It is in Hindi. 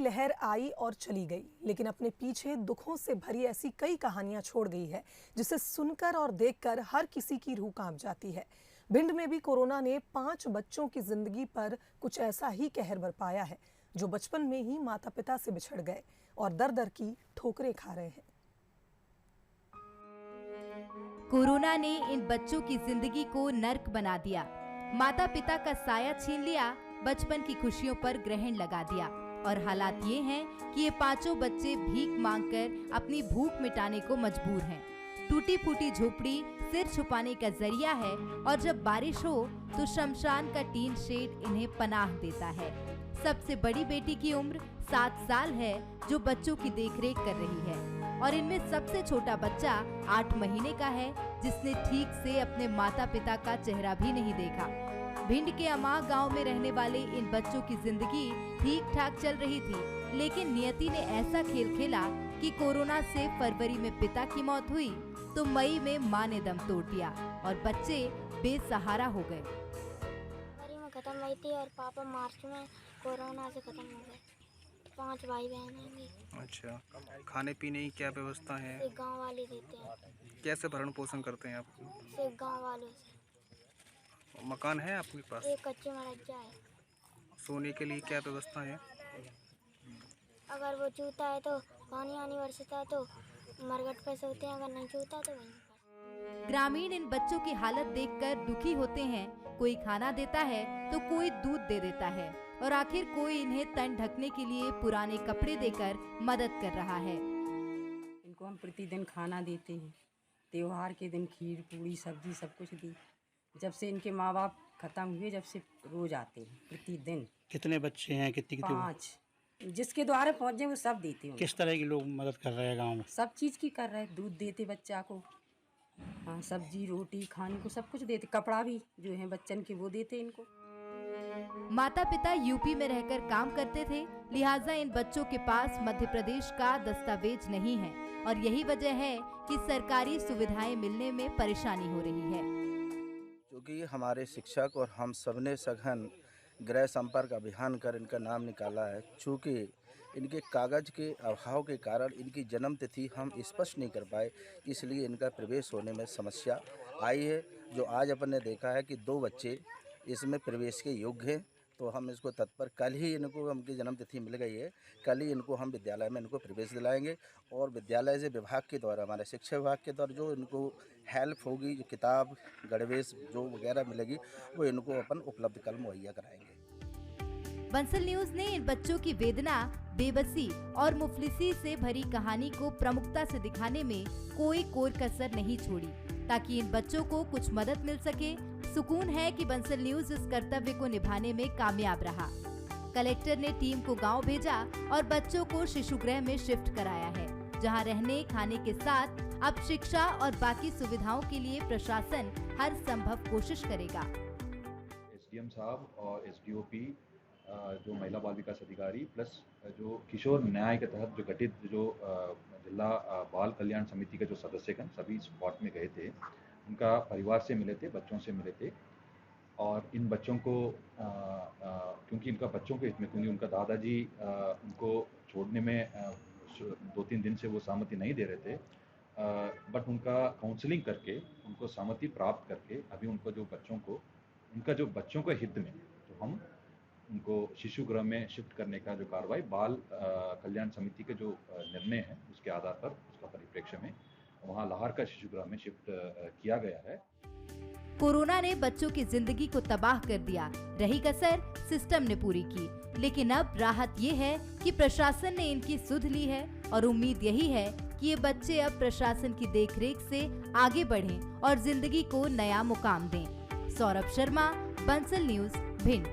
लहर आई और चली गई, लेकिन अपने पीछे दुखों से भरी ऐसी कई कहानियां छोड़ गई है जिसे सुनकर और देखकर हर किसी की रूह कांप जाती है। भिंड में भी कोरोना ने 5 बच्चों की जिंदगी पर कुछ ऐसा ही कहर बरपाया है, जो बचपन में ही माता पिता से बिछड़ गए और दर दर की ठोकरें खा रहे हैं। कोरोना ने इन बच्चों की जिंदगी को नर्क बना दिया। माता पिता का साया छीन लिया, बचपन की खुशियों पर ग्रहण लगा दिया और हालात ये हैं कि ये 5 बच्चे भीख मांगकर अपनी भूख मिटाने को मजबूर हैं। टूटी फूटी झोपड़ी सिर छुपाने का जरिया है और जब बारिश हो तो शमशान का टीन शेड इन्हें पनाह देता है। सबसे बड़ी बेटी की उम्र 7 साल है, जो बच्चों की देखरेख कर रही है और इनमें सबसे छोटा बच्चा 8 महीने का है, जिसने ठीक से अपने माता पिता का चेहरा भी नहीं देखा। भिंड के अमा गांव में रहने वाले इन बच्चों की जिंदगी ठीक ठाक चल रही थी, लेकिन नियति ने ऐसा खेल खेला कि कोरोना से फरवरी में पिता की मौत हुई तो मई में मां ने दम तोड़ दिया और बच्चे बेसहारा हो गए। फरवरी में खत्म हुई थी और पापा मार्च में कोरोना से खत्म हो गए। 5 भाई बहन हैं। अच्छा, खाने पीने की क्या व्यवस्था है? सिर्फ गांव वाले देते हैं। कैसे भरण पोषण करते हैं आप? सिर्फ गांव वालों से। मकान है आपके पास? एक कच्चे मरज्जा है। सोने के लिए क्या व्यवस्था है? अगर वो चूता है तो पानी आनी बरसता है तो मरघट पे सोते हैं, अगर नहीं चूता तो वहीं पर। ग्रामीण इन बच्चों की हालत देखकर दुखी होते हैं। कोई खाना देता है तो कोई दूध दे देता है और आखिर कोई इन्हें तन ढकने के लिए पुराने कपड़े देकर मदद कर रहा है। इनको हम प्रतिदिन खाना देते हैं। त्योहार के दिन खीर पूड़ी सब्जी सब कुछ दी। जब से इनके माँ बाप खत्म हुए, जब से रोज आते हैं प्रतिदिन। कितने बच्चे हैं? कितनी 5 जिसके द्वारा पहुँच जाए वो सब देते हैं। किस तरह के लोग मदद कर रहे हैं गांव में? सब चीज़ की कर रहे हैं। दूध देते बच्चा को, हाँ, सब्जी रोटी खाने को सब कुछ देते। कपड़ा भी जो है बच्चन के वो देते इनको। माता पिता यूपी में रहकर काम करते थे, लिहाजा इन बच्चों के पास मध्य प्रदेश का दस्तावेज नहीं है और यही वजह है कि सरकारी सुविधाएं मिलने में परेशानी हो रही है। क्योंकि हमारे शिक्षक और हम सबने सघन गृह संपर्क अभियान कर इनका नाम निकाला है। चूँकि इनके कागज़ के अभाव के कारण इनकी जन्म तिथि हम स्पष्ट नहीं कर पाए, इसलिए इनका प्रवेश होने में समस्या आई है। जो आज अपन ने देखा है कि 2 बच्चे इसमें प्रवेश के योग्य हैं, तो हम इसको तत्पर कल ही इनको उनकी जन्म तिथि मिल गई है, कल ही इनको हम विद्यालय में इनको प्रवेश दिलाएंगे और विद्यालय से विभाग के द्वारा, हमारे शिक्षा विभाग के द्वारा जो इनको हेल्प होगी, जो किताब गणवेश जो वगैरह मिलेगी, वो इनको अपन उपलब्ध कल मुहैया कराएंगे। बंसल न्यूज ने इन बच्चों की वेदना, बेबसी और मुफलिसी से भरी कहानी को प्रमुखता से दिखाने में कोई कोर कसर नहीं छोड़ी, ताकि इन बच्चों को कुछ मदद मिल सके। सुकून है कि बंसल न्यूज इस कर्तव्य को निभाने में कामयाब रहा। कलेक्टर ने टीम को गांव भेजा और बच्चों को शिशुगृह में शिफ्ट कराया है, जहां रहने खाने के साथ अब शिक्षा और बाकी सुविधाओं के लिए प्रशासन हर संभव कोशिश करेगा। एसडीएम साहब और एसडीओपी, जो महिला बाल विकास अधिकारी प्लस जो किशोर न्याय के तहत जो गठित जो जिला बाल कल्याण समिति के जो सदस्यगण सभी स्पॉट में गए थे, उनका परिवार से मिले थे, बच्चों से मिले थे और इन बच्चों को क्योंकि इनका बच्चों के हित में, क्योंकि उनका दादाजी उनको छोड़ने में 2-3 दिन से वो सहमति नहीं दे रहे थे, बट उनका काउंसलिंग करके उनको सहमति प्राप्त करके अभी उनको जो बच्चों को, उनका जो बच्चों के हित में, तो हम उनको शिशु गृह में शिफ्ट करने का जो कार्रवाई बाल कल्याण समिति के जो निर्णय है उसके आधार पर, उसका परिप्रेक्ष्य में वहाँ लाहौर का शिशु गृह में शिफ्ट किया गया है। कोरोना ने बच्चों की जिंदगी को तबाह कर दिया, रही कसर सिस्टम ने पूरी की, लेकिन अब राहत ये है कि प्रशासन ने इनकी सुध ली है और उम्मीद यही है कि ये बच्चे अब प्रशासन की देखरेख से आगे बढ़ें और जिंदगी को नया मुकाम दें। सौरभ शर्मा, बंसल न्यूज, भिंड।